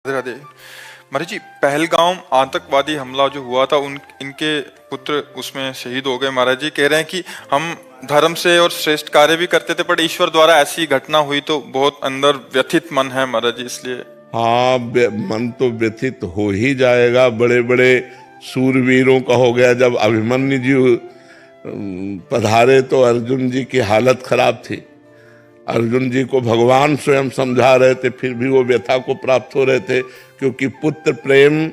राधे। महाराज जी, पहलगाम आतंकवादी हमला जो हुआ था इनके पुत्र उसमें शहीद हो गए। महाराज जी कह रहे हैं कि हम धर्म से और श्रेष्ठ कार्य भी करते थे, पर ईश्वर द्वारा ऐसी घटना हुई तो बहुत अंदर व्यथित मन है महाराज जी, इसलिए। हाँ, मन तो व्यथित हो ही जाएगा। बड़े बड़े सूरवीरों का हो गया। जब अभिमन्यु जी पधारे तो अर्जुन जी की हालत खराब थी। अर्जुन जी को भगवान स्वयं समझा रहे थे, फिर भी वो व्यथा को प्राप्त हो रहे थे, क्योंकि पुत्र प्रेम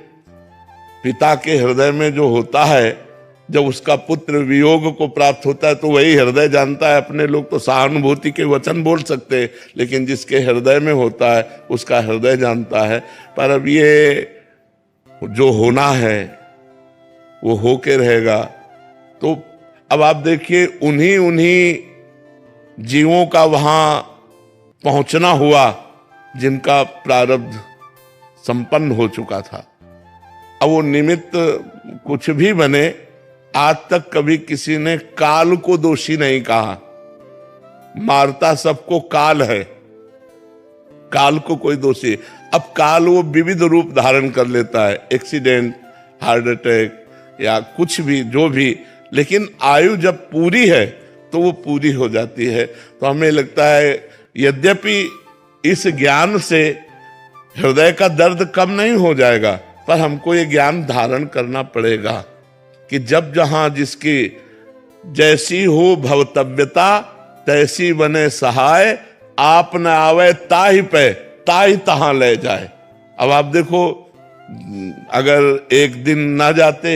पिता के हृदय में जो होता है, जब उसका पुत्र वियोग को प्राप्त होता है तो वही हृदय जानता है। अपने लोग तो सहानुभूति के वचन बोल सकते हैं, लेकिन जिसके हृदय में होता है उसका हृदय जानता है। पर अब ये जो होना है वो होके रहेगा। तो अब आप देखिए, उन्हीं जीवों का वहां पहुंचना हुआ जिनका प्रारब्ध संपन्न हो चुका था। अब वो निमित्त कुछ भी बने, आज तक कभी किसी ने काल को दोषी नहीं कहा। मारता सबको काल है, काल को कोई दोषी। अब काल वो विविध रूप धारण कर लेता है, एक्सीडेंट, हार्ट अटैक या कुछ भी, जो भी, लेकिन आयु जब पूरी है तो वो पूरी हो जाती है। तो हमें लगता है, यद्यपि इस ज्ञान से हृदय का दर्द कम नहीं हो जाएगा, पर हमको ये ज्ञान धारण करना पड़ेगा कि जब जहां जिसकी जैसी हो भवतव्यता तैसी बने सहाय, आप न आवे ताहि पे ताहि तहां ले जाए। अब आप देखो, अगर एक दिन ना जाते,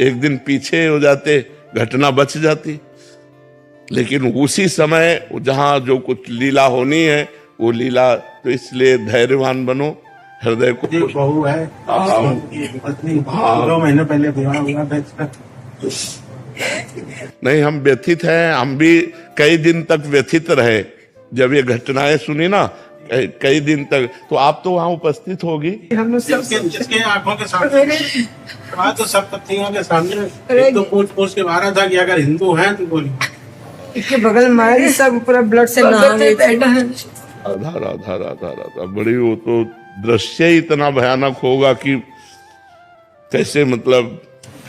एक दिन पीछे हो जाते, घटना बच जाती। लेकिन उसी समय जहां जो कुछ लीला होनी है वो लीला, तो इसलिए धैर्यवान बनो, हृदय को। बहू है, पत्नी 2 महीने पहले विवाह हुआ था। नहीं, हम व्यथित हैं। हम भी कई दिन तक व्यथित रहे जब ये घटनाएं सुनी ना, कई दिन तक। तो आप तो वहां उपस्थित होगी। जिसके आंखों के सामने, तो सब पत्नियों के सामने तो पूछ के मारा था कि अगर हिंदू हैं तो बोली। इसके बगल में सब पूरा ब्लड से नहा गए थे। राधा राधा राधा राधा, बड़ी वो तो दृश्य ही इतना भयानक होगा कि कैसे, मतलब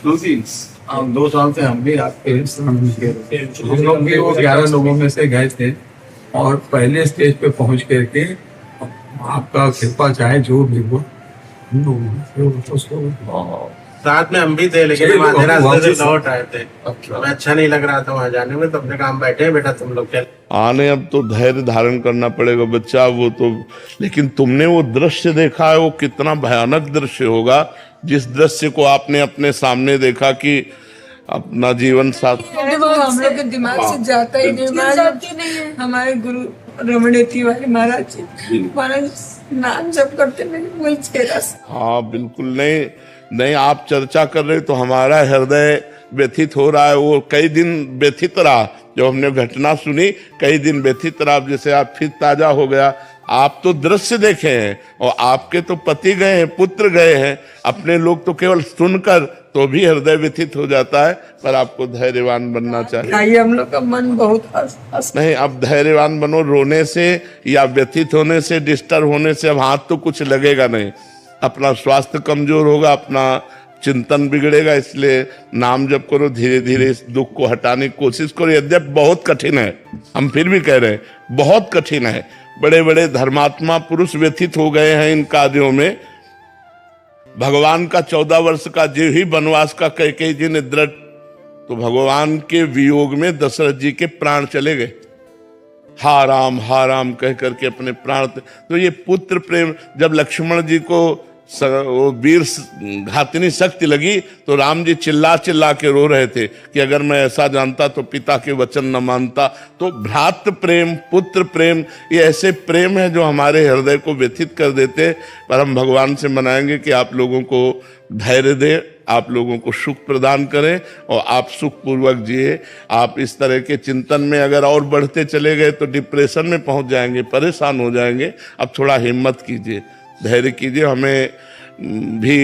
2 साल से हम भी आपके हम लोग भी वो 11 लोगों में से गए थे और पहले स्टेज पे पहुंच करके आपका कृपा चाहे जो भी हो, साथ में हम भी थे, लेकिन हम आधे रास्ते से लौट आए थे। हमें अच्छा नहीं लग रहा था वहां जाने में, तो अपने काम बैठे, बेटा तुम लोग चल आने। अब तो धैर्य धारण करना पड़ेगा बच्चा, वो तो। लेकिन तुमने वो दृश्य देखा है, वो कितना भयानक दृश्य होगा, जिस दृश्य को आपने अपने सामने देखा कि अपना जीवन साथ। हम लोग के दिमाग से जाता ही नहीं। हमारे गुरु रमण तिवारी महाराज नाम जप करते मेरे चेहरा से। हाँ बिल्कुल, नहीं आप चर्चा कर रहे तो हमारा हृदय व्यथित हो रहा है। वो कई दिन व्यथित रहा, जब हमने घटना सुनी कई दिन व्यथित रहा। जैसे आप फिर ताजा हो गया। आप तो दृश्य देखे हैं, और आपके तो पति गए हैं, पुत्र गए हैं, अपने लोग तो केवल सुनकर तो भी हृदय व्यथित हो जाता है। पर आपको धैर्यवान बनना चाहिए। हम लोग का मन बहुत नहीं, अब धैर्यवान बनो। रोने से या व्यथित होने से, डिस्टर्ब होने से अब हाथ तो कुछ लगेगा नहीं। अपना स्वास्थ्य कमजोर होगा, अपना चिंतन बिगड़ेगा। इसलिए नाम जप करो, धीरे धीरे इस दुख को हटाने की कोशिश करो। यद्यपि बहुत कठिन है, हम फिर भी कह रहे हैं बहुत कठिन है। बड़े बड़े धर्मात्मा पुरुष व्यथित हो गए हैं इन कार्यों में। भगवान का 14 वर्ष का जो ही वनवास का कैकेयी जी ने दृढ़, तो भगवान के वियोग में दशरथ जी के प्राण चले गए। हा राम कह करके अपने प्राण। तो ये पुत्र प्रेम, जब लक्ष्मण जी को वो वीर घातिनी शक्ति लगी तो राम जी चिल्ला चिल्ला के रो रहे थे कि अगर मैं ऐसा जानता तो पिता के वचन न मानता। तो भ्रातृ प्रेम, पुत्र प्रेम, ये ऐसे प्रेम है जो हमारे हृदय को व्यथित कर देते। पर हम भगवान से मनाएंगे कि आप लोगों को धैर्य दे, आप लोगों को सुख प्रदान करें और आप सुख पूर्वक जिए। आप इस तरह के चिंतन में अगर और बढ़ते चले गए तो डिप्रेशन में पहुंच जाएंगे, परेशान हो जाएंगे। अब थोड़ा हिम्मत कीजिए, धैर्य कीजिए। हमें भी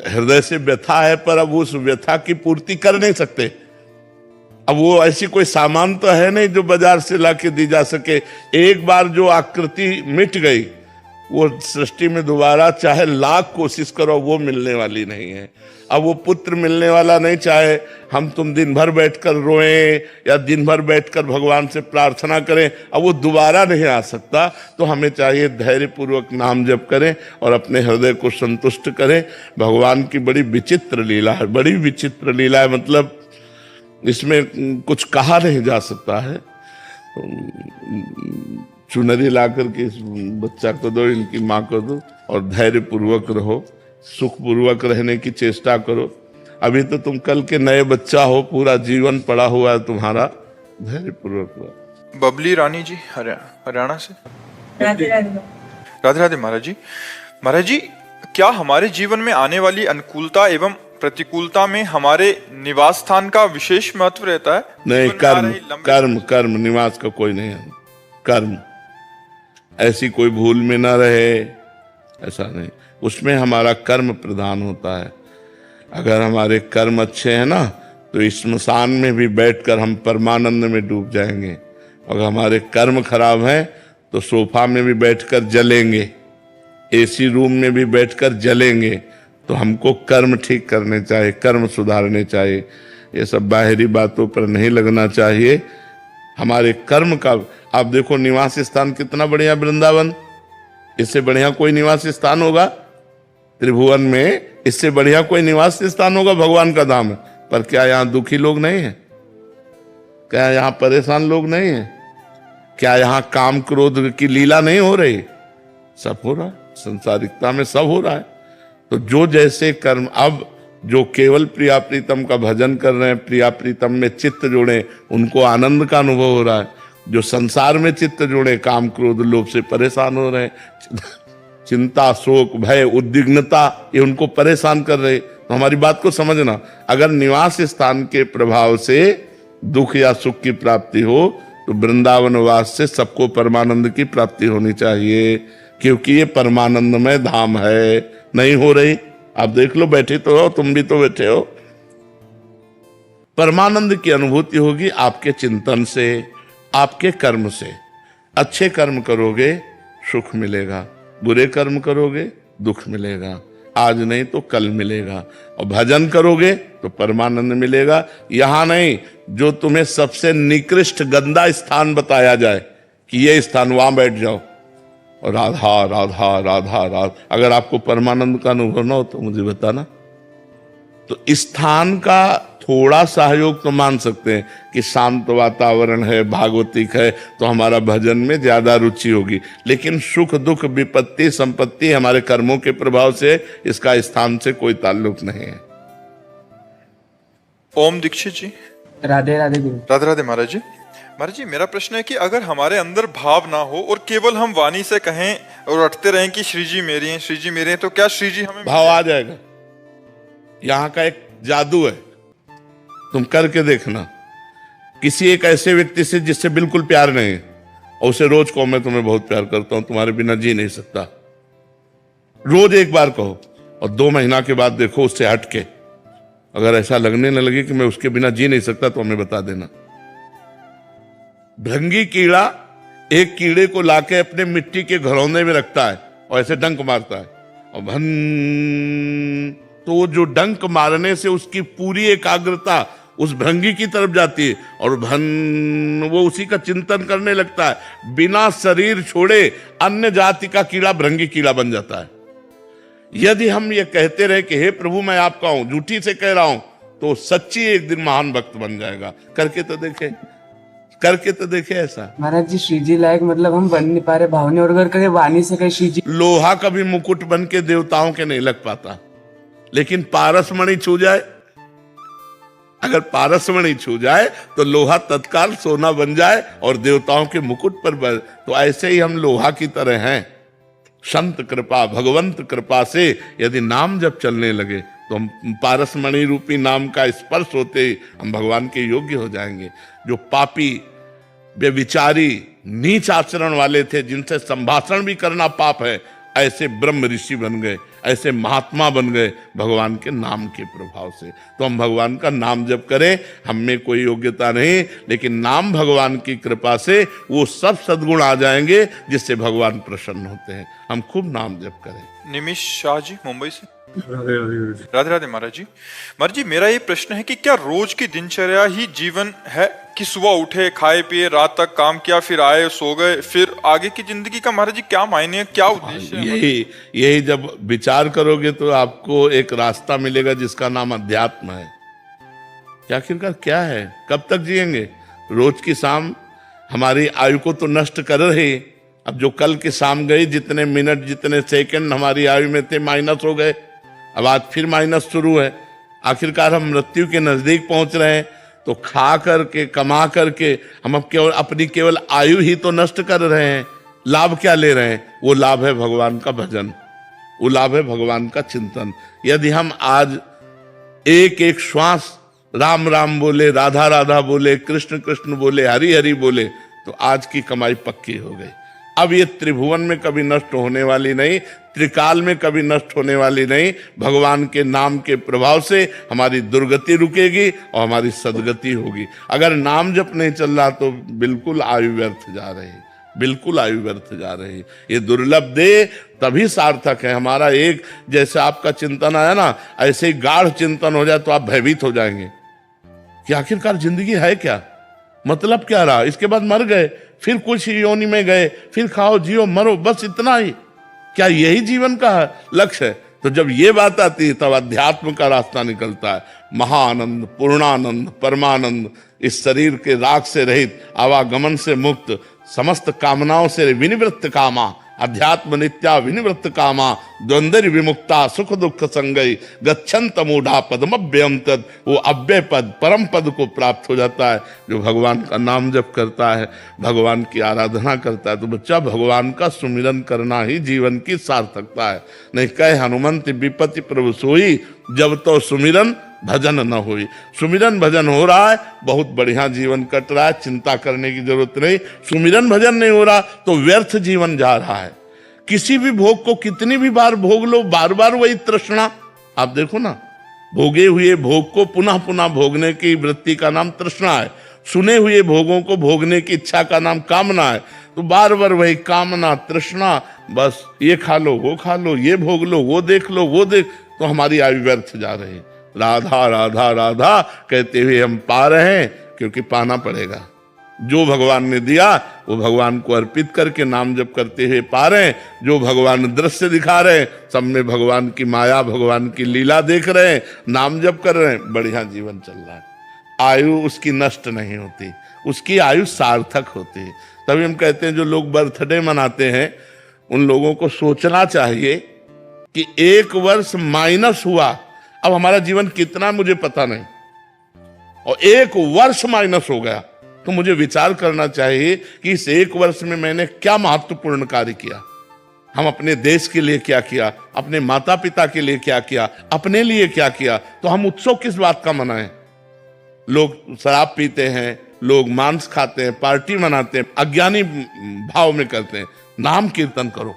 हृदय से व्यथा है, पर अब उस व्यथा की पूर्ति कर नहीं सकते। अब वो ऐसी कोई सामान तो है नहीं जो बाजार से लाके दी जा सके। एक बार जो आकृति मिट गई वो सृष्टि में दोबारा चाहे लाख कोशिश करो वो मिलने वाली नहीं है। अब वो पुत्र मिलने वाला नहीं, चाहे हम तुम दिन भर बैठकर रोएं या दिन भर बैठकर भगवान से प्रार्थना करें, अब वो दोबारा नहीं आ सकता। तो हमें चाहिए धैर्य पूर्वक नाम जप करें और अपने हृदय को संतुष्ट करें। भगवान की बड़ी विचित्र लीला है, बड़ी विचित्र लीला है, मतलब इसमें कुछ कहा नहीं जा सकता है। चुनरी ला करके इस बच्चा को दो, इनकी माँ को दो और धैर्य पूर्वक रहो, सुख पूर्वक रहने की चेष्टा करो। अभी तो तुम कल के नए बच्चा हो, पूरा जीवन पड़ा हुआ है तुम्हारा, धैर्य पूर्वक रहो। बबली रानी जी हरियाणा से। राधे राधे। राधे राधे महाराज जी। महाराज जी, क्या हमारे जीवन में आने वाली अनुकूलता एवं प्रतिकूलता में हमारे निवास स्थान का विशेष महत्व रहता है? नहीं, जीवन में आ कर्म रही लंबी- कर्म कर्म निवास का कोई नहीं है। कर्म ऐसी कोई भूल में ना रहे, ऐसा नहीं, उसमें हमारा कर्म प्रधान होता है। अगर हमारे कर्म अच्छे हैं ना तो इस स्मशान में भी बैठकर हम परमानंद में डूब जाएंगे। अगर हमारे कर्म खराब हैं तो सोफा में भी बैठकर जलेंगे, एसी रूम में भी बैठकर जलेंगे। तो हमको कर्म ठीक करने चाहिए, कर्म सुधारने चाहिए। ये सब बाहरी बातों पर नहीं लगना चाहिए। हमारे कर्म का, आप देखो निवास स्थान कितना बढ़िया वृंदावन, इससे बढ़िया कोई निवास स्थान होगा त्रिभुवन में? इससे बढ़िया कोई निवास स्थान होगा? भगवान का धाम है। पर क्या यहाँ दुखी लोग नहीं है? क्या यहाँ परेशान लोग नहीं है? क्या यहाँ काम क्रोध की लीला नहीं हो रही? सब हो रहा है, संसारिकता में सब हो रहा है। तो जो जैसे कर्म, अब जो केवल प्रिया प्रीतम का भजन कर रहे हैं, प्रिया प्रीतम में चित्त जोड़े, उनको आनंद का अनुभव हो रहा है। जो संसार में चित्त जोड़े, काम क्रोध लोभ से परेशान हो रहे हैं, चिंता शोक भय उद्विग्नता, ये उनको परेशान कर रहे। तो हमारी बात को समझना, अगर निवास स्थान के प्रभाव से दुख या सुख की प्राप्ति हो तो वृंदावन वास से सबको परमानंद की प्राप्ति होनी चाहिए, क्योंकि ये परमानंदमय धाम है। नहीं हो रही? आप देख लो, बैठे तो हो, तुम भी तो बैठे हो। परमानंद की अनुभूति होगी आपके चिंतन से, आपके कर्म से। अच्छे कर्म करोगे सुख मिलेगा, बुरे कर्म करोगे दुख मिलेगा। आज नहीं तो कल मिलेगा। और भजन करोगे तो परमानंद मिलेगा। यहां नहीं, जो तुम्हें सबसे निकृष्ट गंदा स्थान बताया जाए कि ये स्थान, वहां बैठ जाओ और राधा राधा राधा राधा। अगर आपको परमानंद का अनुभव ना हो तो मुझे बताना। तो स्थान का थोड़ा सहयोग तो मान सकते हैं कि शांत वातावरण है, भागवतिक है, तो हमारा भजन में ज्यादा रुचि होगी। लेकिन सुख दुख विपत्ति संपत्ति हमारे कर्मों के प्रभाव से, इसका स्थान से कोई ताल्लुक नहीं है। ओम दीक्षित जी। राधे राधे गुरु। राधे राधे महाराज जी। महाराज जी, मेरा प्रश्न है कि अगर हमारे अंदर भाव ना हो और केवल हम वाणी से कहें और रटते रहें कि श्री जी मेरी हैं, श्री जी मेरे हैं, तो क्या श्री जी हमें भाव आ जाएगा? यहाँ का एक जादू है, तुम करके देखना। किसी एक ऐसे व्यक्ति से जिससे बिल्कुल प्यार नहीं है और उसे रोज कहो मैं तुम्हें बहुत प्यार करता हूं, तुम्हारे बिना जी नहीं सकता, रोज एक बार कहो और 2 महीना के बाद देखो उससे हटके अगर ऐसा लगने न लगे कि मैं उसके बिना जी नहीं सकता तो हमें बता देना। भृंगी कीड़ा एक कीड़े को लाके अपने मिट्टी के घरौंदे में रखता है और ऐसे डंक मारता है और भन, तो जो डंक मारने से उसकी पूरी एकाग्रता उस भृंगी की तरफ जाती है और भन, वो उसी का चिंतन करने लगता है। बिना शरीर छोड़े अन्य जाति का कीड़ा भृंगी कीड़ा बन जाता है। यदि हम ये कहते रहे कि हे प्रभु मैं आपका हूं, झूठी से कह रहा हूं, तो सच्ची एक दिन महान भक्त बन जाएगा। करके तो देखे, करके तो देखे ऐसा। महाराज जी श्री जी लायक मतलब हम बन नहीं पा रहे, भावने और अगर कहे वाणी से कहे श्री जी। लोहा कभी मुकुट बन के देवताओं के नहीं लग पाता, लेकिन पारसमणि छू जाए, अगर पारसमणि छू जाए तो लोहा तत्काल सोना बन जाए और देवताओं के मुकुट पर बन। तो ऐसे ही हम लोहा की तरह हैं। संत कृपा, भगवंत कृपा से यदि नाम जब चलने लगे तो हम पारसमणि रूपी नाम का स्पर्श होते ही हम भगवान के योग्य हो जाएंगे। जो पापी, व्यभिचारी, नीच आचरण वाले थे, जिनसे संभाषण भी करना पाप है, ऐसे ब्रह्म ऋषि बन गए, ऐसे महात्मा बन गए भगवान के नाम के प्रभाव से। तो हम भगवान का नाम जप करें, हम में कोई योग्यता नहीं, लेकिन नाम भगवान की कृपा से वो सब सद्गुण आ जाएंगे जिससे भगवान प्रसन्न होते हैं। हम खूब नाम जप करें। निमिष शाह जी मुंबई से। राधे राधे महाराज जी। महाराज जी, मेरा ये प्रश्न है कि क्या रोज की दिनचर्या ही जीवन है कि सुबह उठे, खाए पिए, रात तक काम किया, फिर आए, सो गए, फिर आगे की जिंदगी का महाराज जी क्या मायने है, क्या उद्देश्य है? यही जब विचार करोगे तो आपको एक रास्ता मिलेगा जिसका नाम अध्यात्म है कि आखिरकार क्या है, कब तक जिएंगे। रोज की शाम हमारी आयु को तो नष्ट कर रहे। अब जो कल की शाम गई, जितने मिनट जितने सेकंड हमारी आयु में थे माइनस हो गए, अब आज फिर माइनस शुरू है। आखिरकार हम मृत्यु के नजदीक पहुंच रहे हैं। तो खा करके, कमा करके हम अब केवल अपनी केवल आयु ही तो नष्ट कर रहे हैं। लाभ क्या ले रहे हैं? वो लाभ है भगवान का भजन, वो लाभ है भगवान का चिंतन। यदि हम आज एक एक श्वास राम राम बोले, राधा राधा बोले, कृष्ण कृष्ण बोले, हरि हरि बोले, तो आज की कमाई पक्की हो गई। अब ये त्रिभुवन में कभी नष्ट होने वाली नहीं, त्रिकाल में कभी नष्ट होने वाली नहीं। भगवान के नाम के प्रभाव से हमारी दुर्गति रुकेगी और हमारी सदगति होगी। अगर नाम जप नहीं चल रहा तो बिल्कुल आयु व्यर्थ जा रही, बिल्कुल आयु व्यर्थ जा रही। ये दुर्लभ दे तभी सार्थक है हमारा। एक जैसे आपका चिंतन आया ना, ऐसे ही गाढ़ चिंतन हो जाए तो आप भयभीत हो जाएंगे कि आखिरकार जिंदगी है क्या, मतलब क्या रहा। इसके बाद मर गए, फिर कुछ योनि में गए, फिर खाओ जियो मरो, बस इतना ही। क्या यही जीवन का लक्ष्य है? तो जब ये बात आती है तब अध्यात्म का रास्ता निकलता है। महाआनंद, पूर्णानंद, परमानंद, इस शरीर के राग से रहित, आवागमन से मुक्त, समस्त कामनाओं से विनिवृत्त कामा, अध्यात्म नित्या विनिवृत्त कामा, द्वंद्व विमुक्ता, सुख दुख संगई, गच्छन्त मूढ़ा पदमभ्यम तद। वो अव्यय पद, परम पद को प्राप्त हो जाता है जो भगवान का नाम जप करता है, भगवान की आराधना करता है। तो बच्चा, भगवान का सुमिरन करना ही जीवन की सार्थकता है। नहीं कहे हनुमंत विपत्ति प्रभु सोई, जब तो सुमिरन भजन न हुई। सुमिरन भजन हो रहा है, बहुत बढ़िया जीवन कट रहा है, चिंता करने की जरूरत नहीं। सुमिरन भजन नहीं हो रहा तो व्यर्थ जीवन जा रहा है। किसी भी भोग को कितनी भी बार भोग लो, बार बार वही तृष्णा। आप देखो ना, भोगे हुए भोग को पुनः पुनः भोगने की वृत्ति का नाम तृष्णा है। सुने हुए भोगों को भोगने की इच्छा का नाम कामना है। तो बार बार वही कामना, तृष्णा, बस ये खा लो, वो खा लो, ये भोग लो, वो देख लो, वो देख, तो हमारी आयु व्यर्थ जा रही है। राधा राधा राधा कहते हुए हम पा रहे हैं, क्योंकि पाना पड़ेगा। जो भगवान ने दिया वो भगवान को अर्पित करके नाम जप करते हुए पा रहे हैं। जो भगवान दृश्य दिखा रहे हैं, सब में भगवान की माया, भगवान की लीला देख रहे हैं, नाम जप कर रहे हैं, बढ़िया जीवन चल रहा है। आयु उसकी नष्ट नहीं होती, उसकी आयु सार्थक होती है। तभी हम कहते हैं जो लोग बर्थडे मनाते हैं उन लोगों को सोचना चाहिए कि एक वर्ष माइनस हुआ, अब हमारा जीवन कितना मुझे पता नहीं, और एक वर्ष माइनस हो गया तो मुझे विचार करना चाहिए कि इस एक वर्ष में मैंने क्या महत्वपूर्ण कार्य किया। हम अपने देश के लिए क्या किया, अपने माता पिता के लिए क्या किया, अपने लिए क्या किया। तो हम उत्सव किस बात का मनाएं? लोग शराब पीते हैं, लोग मांस खाते हैं, पार्टी मनाते हैं, अज्ञानी भाव में करते हैं। नाम कीर्तन करो,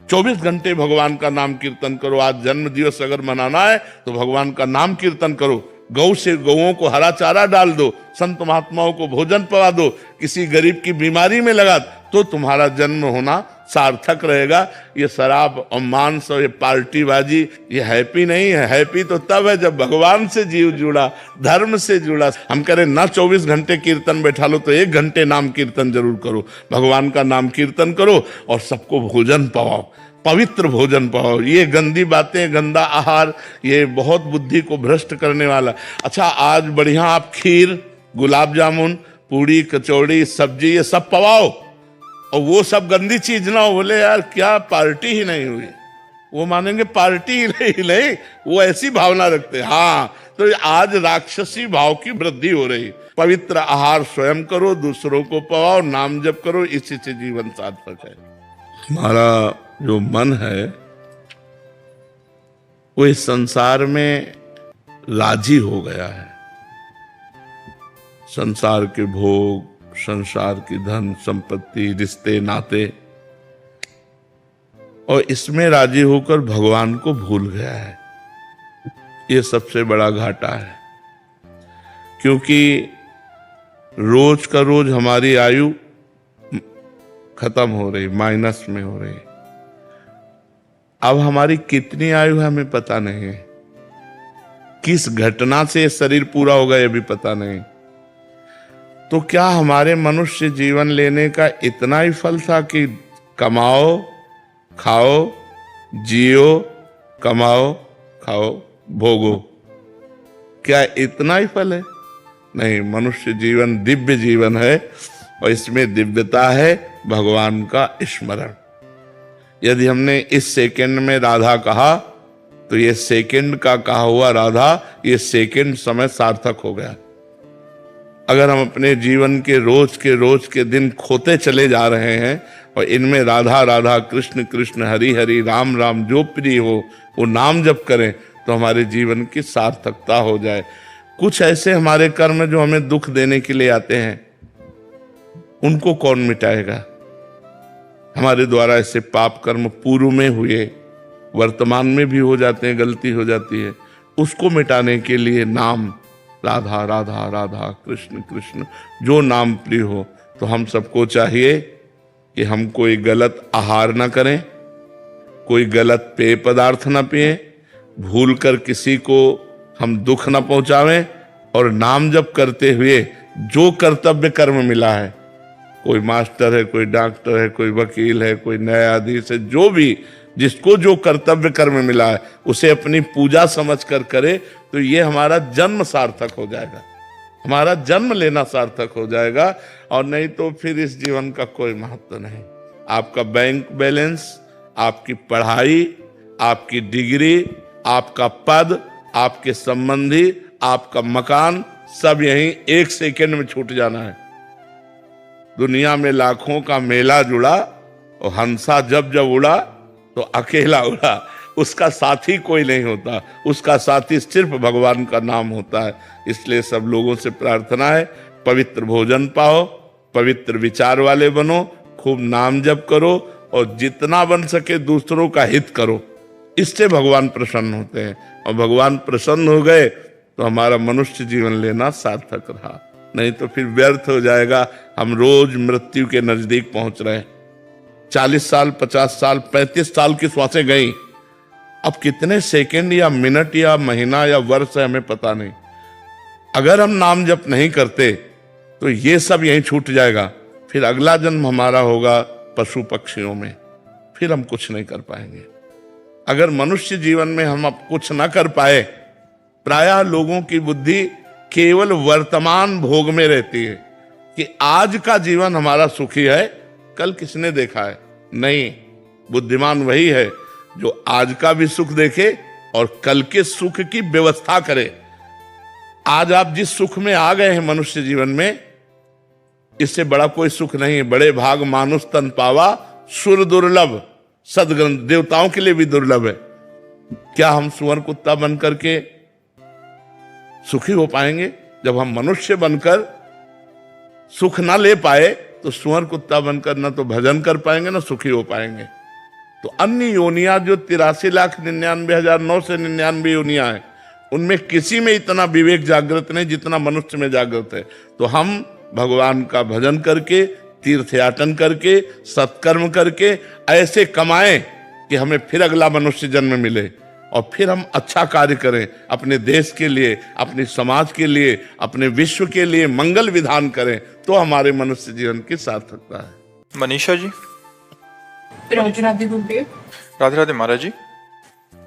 24 घंटे भगवान का नाम कीर्तन करो। आज जन्म दिवस अगर मनाना है तो भगवान का नाम कीर्तन करो। गौ से गौओं को हरा चारा डाल दो, संत महात्माओं को भोजन पवा दो, किसी गरीब की बीमारी में लगा, तो तुम्हारा जन्म होना सार्थक रहेगा। ये शराब और मांस और ये पार्टीबाजी, ये हैप्पी नहीं है। हैप्पी तो तब है जब भगवान से जीव जुड़ा, धर्म से जुड़ा। हम करें ना 24 घंटे कीर्तन बैठा लो तो 1 घंटे नाम कीर्तन जरूर करो। भगवान का नाम कीर्तन करो और सबको भोजन पवाओ, पवित्र भोजन पाओ। ये गंदी बातें, गंदा आहार, ये बहुत बुद्धि को भ्रष्ट करने वाला। अच्छा, आज बढ़िया आप खीर, गुलाब जामुन, पूड़ी, कचौड़ी, सब्जी, ये सब पवाओ, और वो सब गंदी चीज ना हो। बोले यार क्या पार्टी ही नहीं हुई, वो मानेंगे पार्टी ही नहीं, वो ऐसी भावना रखते। हाँ, तो आज राक्षसी भाव की वृद्धि हो रही। पवित्र आहार स्वयं करो, दूसरों को पवाओ, नाम जप करो, इसी से जीवन सार्थक है। हमारा जो मन है वो इस संसार में राजी हो गया है। संसार के भोग, संसार की धन संपत्ति, रिश्ते नाते, और इसमें राजी होकर भगवान को भूल गया है। ये सबसे बड़ा घाटा है, क्योंकि रोज का रोज हमारी आयु खत्म हो रही, माइनस में हो रही। अब हमारी कितनी आयु है हमें पता नहीं है, किस घटना से शरीर पूरा होगा ये भी पता नहीं। तो क्या हमारे मनुष्य जीवन लेने का इतना ही फल था कि कमाओ, खाओ, जियो, कमाओ, खाओ, भोगो? क्या इतना ही फल है? नहीं, मनुष्य जीवन दिव्य जीवन है और इसमें दिव्यता है भगवान का स्मरण। यदि हमने इस सेकंड में राधा कहा तो ये सेकंड का कहा हुआ राधा, ये सेकंड समय सार्थक हो गया। अगर हम अपने जीवन के रोज के दिन खोते चले जा रहे हैं और इनमें राधा राधा, कृष्ण कृष्ण, हरि हरि, राम राम, जो प्रिय हो वो नाम जप करें तो हमारे जीवन की सार्थकता हो जाए। कुछ ऐसे हमारे कर्म जो हमें दुख देने के लिए आते हैं, उनको कौन मिटाएगा? हमारे द्वारा ऐसे पाप कर्म पूर्व में हुए, वर्तमान में भी हो जाते हैं, गलती हो जाती है, उसको मिटाने के लिए नाम राधा राधा राधा, कृष्ण कृष्ण, जो नाम प्रिय हो। तो हम सबको चाहिए कि हम कोई गलत आहार ना करें, कोई गलत पेय पदार्थ ना पिए, भूल कर किसी को हम दुख ना पहुंचावें, और नाम जप करते हुए जो कर्तव्य कर्म मिला है, कोई मास्टर है, कोई डॉक्टर है, कोई वकील है, कोई न्यायाधीश है, जो भी जिसको जो कर्तव्य कर्म मिला है उसे अपनी पूजा समझकर करे तो ये हमारा जन्म सार्थक हो जाएगा, हमारा जन्म लेना सार्थक हो जाएगा। और नहीं तो फिर इस जीवन का कोई महत्व नहीं। आपका बैंक बैलेंस, आपकी पढ़ाई, आपकी डिग्री, आपका पद, आपके संबंधी, आपका मकान, सब यहीं एक सेकंड में छूट जाना है। दुनिया में लाखों का मेला जुड़ा और हंसा जब जब उड़ा तो अकेला उड़ा, उसका साथी कोई नहीं होता, उसका साथी सिर्फ भगवान का नाम होता है। इसलिए सब लोगों से प्रार्थना है, पवित्र भोजन पाओ, पवित्र विचार वाले बनो, खूब नाम जप करो और जितना बन सके दूसरों का हित करो। इससे भगवान प्रसन्न होते हैं, और भगवान प्रसन्न हो गए तो हमारा मनुष्य जीवन लेना सार्थक रहा। नहीं तो फिर व्यर्थ हो जाएगा। हम रोज मृत्यु के नजदीक पहुंच रहे हैं। 40 साल, 50 साल, 35 साल की श्वासें गई, अब कितने सेकंड या मिनट या महीना या वर्ष है हमें पता नहीं। अगर हम नाम जप नहीं करते तो ये सब यहीं छूट जाएगा। फिर अगला जन्म हमारा होगा पशु पक्षियों में, फिर हम कुछ नहीं कर पाएंगे। अगर मनुष्य जीवन में हम अब कुछ ना कर पाए, प्रायः लोगों की बुद्धि केवल वर्तमान भोग में रहती है कि आज का जीवन हमारा सुखी है, कल किसने देखा है? नहीं, बुद्धिमान वही है जो आज का भी सुख देखे और कल के सुख की व्यवस्था करे। आज आप जिस सुख में आ गए हैं मनुष्य जीवन में, इससे बड़ा कोई सुख नहीं है। बड़े भाग मानुष तन पावा, सुर दुर्लभ, सदग्रंथ देवताओं के लिए भी दुर्लभ है। क्या हम सुअर कुत्ता बन करके सुखी हो पाएंगे? जब हम मनुष्य बनकर सुख ना ले पाए तो सुअर कुत्ता बनकर ना तो भजन कर पाएंगे ना सुखी हो पाएंगे। तो अन्य योनियां जो 83,99,999 योनियां हैं, उनमें किसी में इतना विवेक जागृत नहीं जितना मनुष्य में जागृत है। तो हम भगवान का भजन करके, तीर्थयाटन करके, सत्कर्म करके ऐसे कमाएं कि हमें फिर अगला मनुष्य जन्म मिले और फिर हम अच्छा कार्य करें, अपने देश के लिए, अपने समाज के लिए, अपने विश्व के लिए मंगल विधान करें, तो हमारे मनुष्य जीवन की सार्थकता है। मनीषा जी। राधे राधे गुरुदेव। राधे राधे महाराज जी।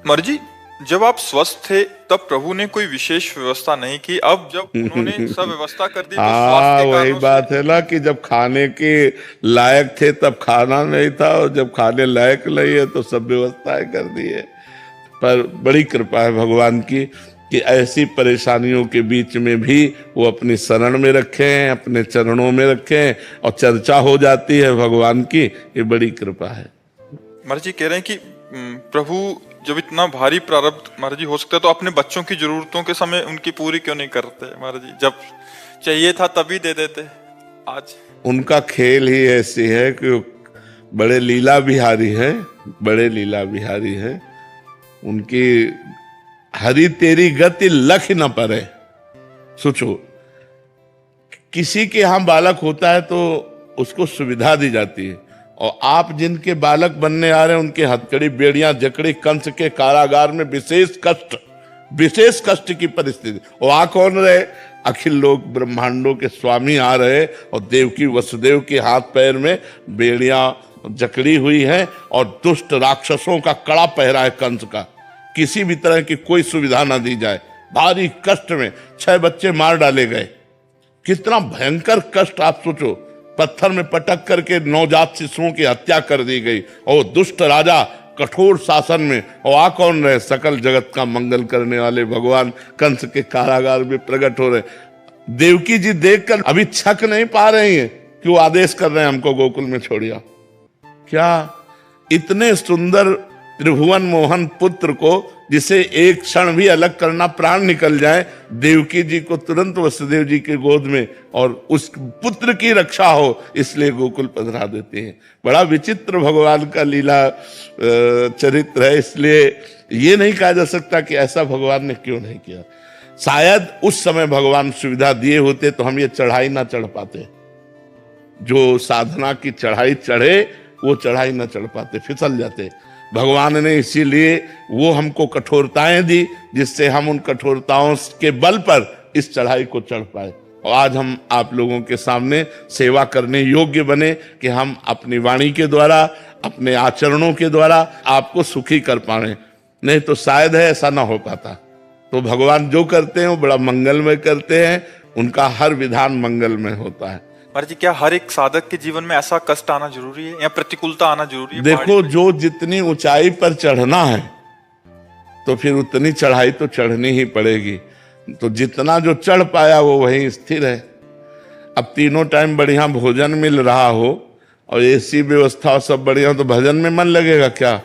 महाराज जी, जब आप स्वस्थ थे तब प्रभु ने कोई विशेष व्यवस्था नहीं की, अब जब उन्होंने सब व्यवस्था कर दी तो स्वास्थ्य के वही कारणों बात है ना कि जब खाने के लायक थे तब खाना नहीं था, और जब खाने लायक नहीं है तो सब व्यवस्थाएं कर दी है। पर बड़ी कृपा है भगवान की कि ऐसी परेशानियों के बीच में भी वो अपनी शरण में रखे हैं, अपने चरणों में रखे हैं और चर्चा हो जाती है भगवान की। ये बड़ी कृपा है। महाराज जी कह रहे हैं कि प्रभु जब इतना भारी प्रारब्ध महाराज जी हो सकता है तो अपने बच्चों की जरूरतों के समय उनकी पूरी क्यों नहीं करते? महाराज जी जब चाहिए था तभी दे देते। आज उनका खेल ही ऐसी है कि बड़े लीला बिहारी हैं, बड़े लीला बिहारी हैं। उनकी हरि तेरी गति लख न परे। सोचो, किसी के यहां बालक होता है तो उसको सुविधा दी जाती है, और आप जिनके बालक बनने आ रहे हैं उनके हथकड़ी, बेड़ियां, जकड़ी, कंस के कारागार में विशेष कष्ट की परिस्थिति। और आ कौन रहे? अखिल लोक ब्रह्मांडों के स्वामी आ रहे, और देवकी वसुदेव के हाथ पैर में बेड़ियां जकड़ी हुई हैं, और दुष्ट राक्षसों का कड़ा पहरा है कंस का। किसी भी तरह की कोई सुविधा ना दी जाए। भारी कष्ट में 6 बच्चे मार डाले गए। कितना भयंकर कष्ट आप सोचो। पत्थर में पटक करके नवजात शिशुओं की हत्या कर दी गई, और दुष्ट राजा कठोर शासन में। और आ कौन रहे? सकल जगत का मंगल करने वाले भगवान कंस के कारागार में प्रकट हो रहे। देवकी जी देखकर अभी छक नहीं पा रही हैं कि वो आदेश कर रहे हैं हमको गोकुल में छोड़िया। क्या इतने सुंदर त्रिभुवन मोहन पुत्र को, जिसे एक क्षण भी अलग करना प्राण निकल जाए, देवकी जी को तुरंत वसुदेव जी के गोद में, और उस पुत्र की रक्षा हो इसलिए गोकुल पधरा देते हैं। बड़ा विचित्र भगवान का लीला चरित्र है। इसलिए ये नहीं कहा जा सकता कि ऐसा भगवान ने क्यों नहीं किया। शायद उस समय भगवान सुविधा दिए होते तो हम ये चढ़ाई ना चढ़ पाते। जो साधना की चढ़ाई चढ़े वो चढ़ाई ना चढ़ पाते, फिसल जाते। भगवान ने इसीलिए वो हमको कठोरताएं दी, जिससे हम उन कठोरताओं के बल पर इस चढ़ाई को चढ़ पाए, और आज हम आप लोगों के सामने सेवा करने योग्य बने कि हम अपनी वाणी के द्वारा, अपने आचरणों के द्वारा आपको सुखी कर पाए। नहीं तो शायद है ऐसा ना हो पाता। तो भगवान जो करते हैं वो बड़ा मंगलमय करते हैं, उनका हर विधान मंगलमय होता है। महाराज जी, क्या हर एक साधक के जीवन में ऐसा कष्ट आना जरूरी है या प्रतिकूलता आना जरूरी है? देखो, जो जितनी ऊंचाई पर चढ़ना है तो फिर उतनी चढ़ाई तो चढ़नी ही पड़ेगी। तो जितना जो चढ़ पाया वो वहीं स्थिर है। अब तीनों टाइम बढ़िया भोजन मिल रहा हो और एसी व्यवस्था सब बढ़िया, तो भजन में मन लगेगा क्या?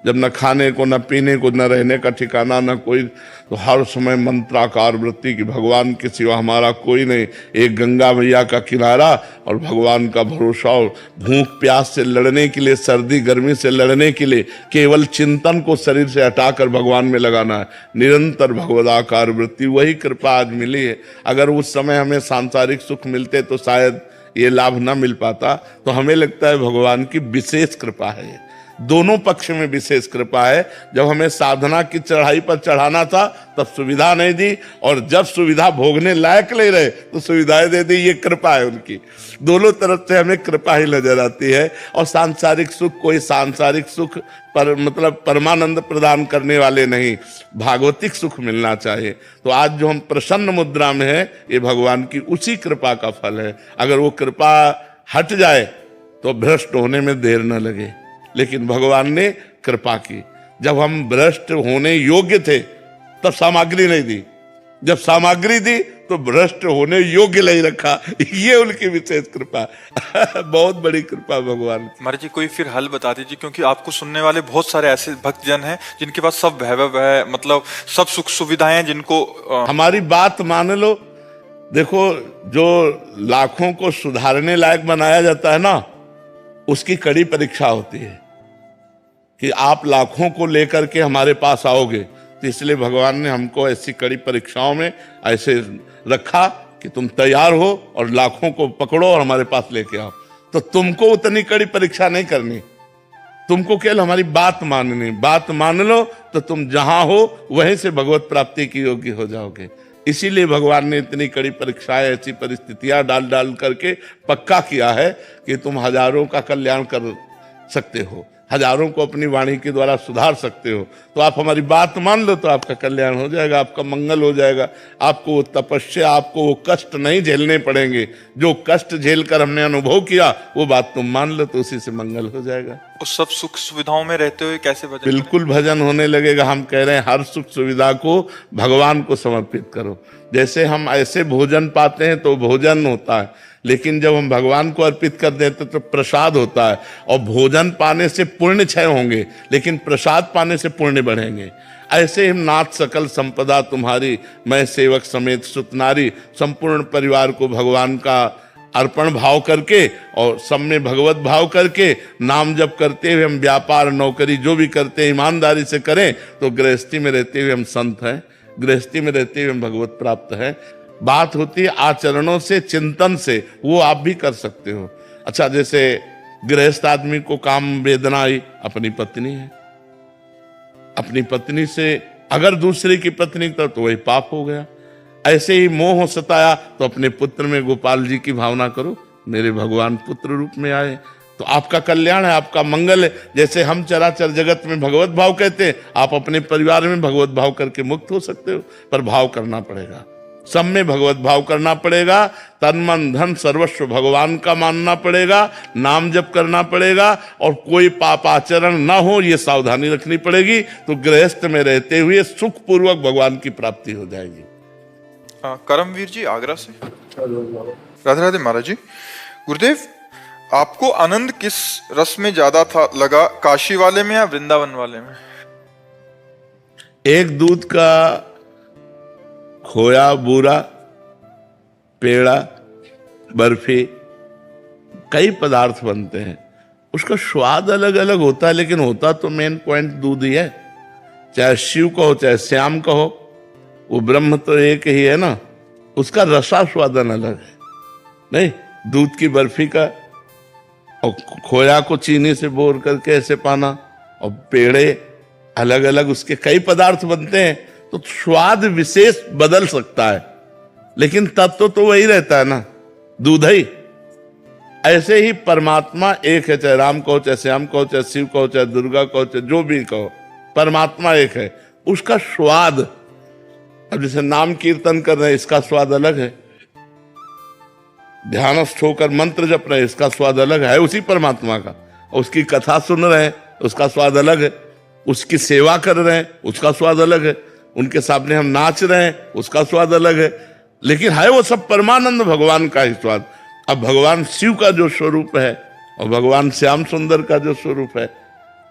जब न खाने को, न पीने को, न रहने का ठिकाना, न कोई, तो हर समय मंत्राकार वृत्ति की भगवान के सिवा हमारा कोई नहीं। एक गंगा मैया का किनारा और भगवान का भरोसा, और भूख प्यास से लड़ने के लिए, सर्दी गर्मी से लड़ने के लिए केवल चिंतन को शरीर से हटाकर भगवान में लगाना है। निरंतर भगवदाकार वृत्ति, वही कृपा आज मिली है। अगर उस समय हमें सांसारिक सुख मिलते तो शायद ये लाभ न मिल पाता। तो हमें लगता है भगवान की विशेष कृपा है। दोनों पक्ष में विशेष कृपा है। जब हमें साधना की चढ़ाई पर चढ़ाना था तब सुविधा नहीं दी, और जब सुविधा भोगने लायक ले रहे तो सुविधाएं दे दी। ये कृपा है उनकी। दोनों तरफ से हमें कृपा ही नजर आती है। और सांसारिक सुख कोई सांसारिक सुख पर मतलब परमानंद प्रदान करने वाले नहीं, भागवतिक सुख मिलना चाहिए। तो आज जो हम प्रसन्न मुद्रा में है, ये भगवान की उसी कृपा का फल है। अगर वो कृपा हट जाए तो भ्रष्ट होने में देर न लगे, लेकिन भगवान ने कृपा की। जब हम भ्रष्ट होने योग्य थे तब सामग्री नहीं दी, जब सामग्री दी तो भ्रष्ट होने योग्य नहीं रखा। ये उनकी विशेष कृपा बहुत बड़ी कृपा भगवान की। महाराज जी, कोई फिर हल बता दीजिए, क्योंकि आपको सुनने वाले बहुत सारे ऐसे भक्तजन हैं जिनके पास सब वैभव है, मतलब सब सुख सुविधाएं, जिनको हमारी बात मान लो। देखो, जो लाखों को सुधारने लायक बनाया जाता है ना, उसकी कड़ी परीक्षा होती है कि आप लाखों को लेकर के हमारे पास आओगे। तो इसलिए भगवान ने हमको ऐसी कड़ी परीक्षाओं में ऐसे रखा कि तुम तैयार हो और लाखों को पकड़ो और हमारे पास लेके आओ। तो तुमको उतनी कड़ी परीक्षा नहीं करनी, तुमको केवल हमारी बात माननी। बात मान लो तो तुम जहां हो वहीं से भगवत प्राप्ति की योग्य हो जाओगे। इसीलिए भगवान ने इतनी कड़ी परीक्षाएं, ऐसी परिस्थितियां डाल डाल करके पक्का किया है कि तुम हजारों का कल्याण कर सकते हो, हजारों को अपनी वाणी के द्वारा सुधार सकते हो। तो आप हमारी बात मान लो तो आपका कल्याण हो जाएगा, आपका मंगल हो जाएगा। आपको वो तपस्या, आपको वो कष्ट नहीं झेलने पड़ेंगे। जो कष्ट झेल कर हमने अनुभव किया वो बात तुम मान लो तो उसी से मंगल हो जाएगा। उस सब सुख सुविधाओं में रहते हुए कैसे भजन करें? बिल्कुल भजन होने लगेगा। हम कह रहे हैं हर सुख सुविधा को भगवान को समर्पित करो। जैसे हम ऐसे भोजन पाते हैं तो भोजन होता है, लेकिन जब हम भगवान को अर्पित कर देते तो प्रसाद होता है। और भोजन पाने से पुण्य क्षय होंगे, लेकिन प्रसाद पाने से पुण्य बढ़ेंगे। ऐसे हम नाथ सकल संपदा तुम्हारी, मैं सेवक समेत सुतनारी, संपूर्ण परिवार को भगवान का अर्पण भाव करके और सब में भगवत भाव करके नाम जप करते हुए हम व्यापार नौकरी जो भी करते हैं ईमानदारी से करें तो गृहस्थी में रहते हुए हम संत हैं, गृहस्थी में रहते हुए हम भगवत प्राप्त हैं। बात होती है आचरणों से, चिंतन से, वो आप भी कर सकते हो। अच्छा, जैसे गृहस्थ आदमी को काम वेदना आई, अपनी पत्नी है, अपनी पत्नी से अगर दूसरे की पत्नी तो वही पाप हो गया। ऐसे ही मोह सताया तो अपने पुत्र में गोपाल जी की भावना करो, मेरे भगवान पुत्र रूप में आए तो आपका कल्याण है, आपका मंगल है। जैसे हम चराचर जगत में भगवत भाव कहते हैं, आप अपने परिवार में भगवत भाव करके मुक्त हो सकते हो, पर भाव करना पड़ेगा, सब में भगवत भाव करना पड़ेगा, तन मन धन सर्वस्व भगवान का मानना पड़ेगा, नाम जप करना पड़ेगा और कोई पापाचरण ना हो ये सावधानी रखनी पड़ेगी। तो गृहस्थ में रहते हुए सुखपूर्वक भगवान की प्राप्ति हो जाएगी। करमवीर जी आगरा से। राधे राधे महाराज जी। गुरुदेव, आपको आनंद किस रस में ज्यादा था लगा, काशी वाले में या वृंदावन वाले में? एक दूध का खोया, बूरा, पेड़ा, बर्फी, कई पदार्थ बनते हैं, उसका स्वाद अलग अलग होता है, लेकिन होता तो मेन पॉइंट दूध ही है। चाहे शिव कहो चाहे श्याम कहो, वो ब्रह्म तो एक ही है ना, उसका रसास्वादन अलग है। नहीं, दूध की बर्फी का और खोया को चीनी से बोर करके ऐसे पाना, और पेड़े अलग अलग उसके कई पदार्थ बनते हैं, तो स्वाद विशेष बदल सकता है, लेकिन तत्व तो वही रहता है ना, दूध ही। ऐसे ही परमात्मा एक है, चाहे राम कहो चाहे श्याम कहो चाहे शिव कहो चाहे दुर्गा कहो चाहे जो भी कहो, परमात्मा एक है। उसका स्वाद, अब जैसे नाम कीर्तन कर रहे हैं, इसका स्वाद अलग है, ध्यानस्थ होकर मंत्र जप रहे हैं, इसका स्वाद अलग है उसी परमात्मा का। उसकी कथा सुन रहे हैं, उसका स्वाद अलग है। उसकी सेवा कर रहे हैं, उसका स्वाद अलग है। उनके सामने हम नाच रहे हैं, उसका स्वाद अलग है। लेकिन है वो सब परमानंद भगवान का ही स्वाद। अब भगवान शिव का जो स्वरूप है और भगवान श्याम सुंदर का जो स्वरूप है,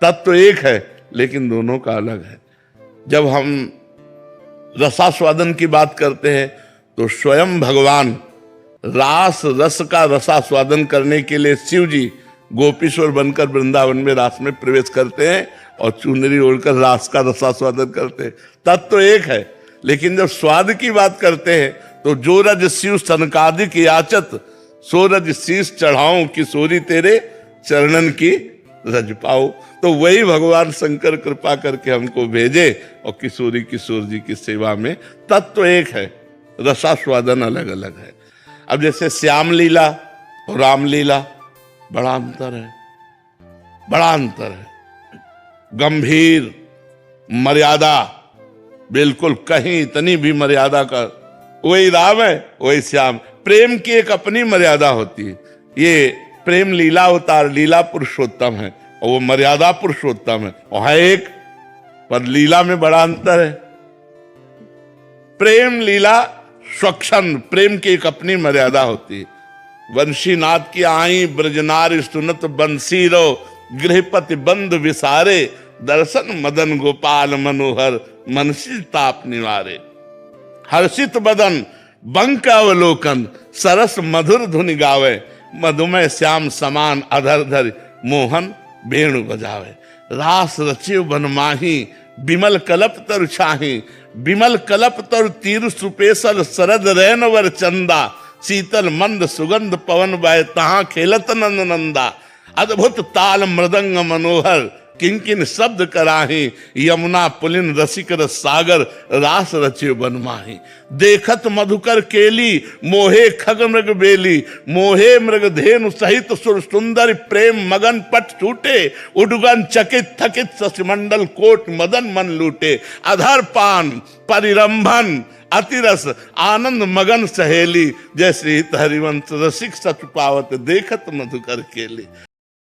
तत्व तो एक है, लेकिन दोनों का अलग है। जब हम रसास्वादन की बात करते हैं तो स्वयं भगवान रास रस का रसास्वादन करने के लिए शिव जी गोपीश्वर बनकर वृंदावन में रास में प्रवेश करते हैं और चुनरी ओढ़कर रास का रसास्वादन करते हैं। तत्व तो एक है, लेकिन जब स्वाद की बात करते हैं तो जो रज शिव सनकादिक याचत, सो रज शीश चढ़ाऊं किशोरी तेरे चरणन की रज पाओ। तो वही भगवान शंकर कृपा करके हमको भेजे और किशोरी किशोर जी की सेवा में। तत्व तो एक है, रसास्वादन अलग अलग है। अब जैसे श्याम लीला और राम लीला, बड़ा अंतर है, बड़ा अंतर है। गंभीर मर्यादा, बिल्कुल कहीं इतनी भी मर्यादा का, वही राम है वही श्याम। प्रेम की एक अपनी मर्यादा होती है। ये प्रेम लीला अवतार, लीला पुरुषोत्तम है और वो मर्यादा पुरुषोत्तम है, और है एक, पर लीला में बड़ा अंतर है। प्रेम लीला स्वच्छंद, प्रेम की एक अपनी मर्यादा होती है। वंशीनाथ की आई ब्रजनार सुनत बंसी रो, गृहपति बंद विसारे, दर्शन मदन गोपाल मनोहर, मनसी ताप निवारे। हर्षित बदन बंक अवलोकन, सरस मधुर धुनि गावे, मधुमय श्याम समान अधर धर, मोहन वेणु बजावे। रास रचिव बनमाही, बिमल कलप तरु छाही, बिमल कलप तरु तीर सुपेशल, शरद रैनवर चंदा, शीतल मंद सुगंध पवन बह, तहां खेलत नंद नंदा। अद्भुत ताल मृदंग मनोहर, किंकिन शब्द कराही, यमुना पुलिन रसिक रस सागर, रास रचिव बनमाही। देखत मधुकर केली, मोहे खग मृग बेली, मोहे मृग धेनु सहित सुर सुंदर, प्रेम मगन पट छूटे, उडगन चकित थकित शशिमंडल, कोट मदन मन लूटे। अधर पान परिरंभन अतिरस, आनंद मगन सहेली, जय श्री हरिवंश रसिक सच पावत, देखत मधुकर केली।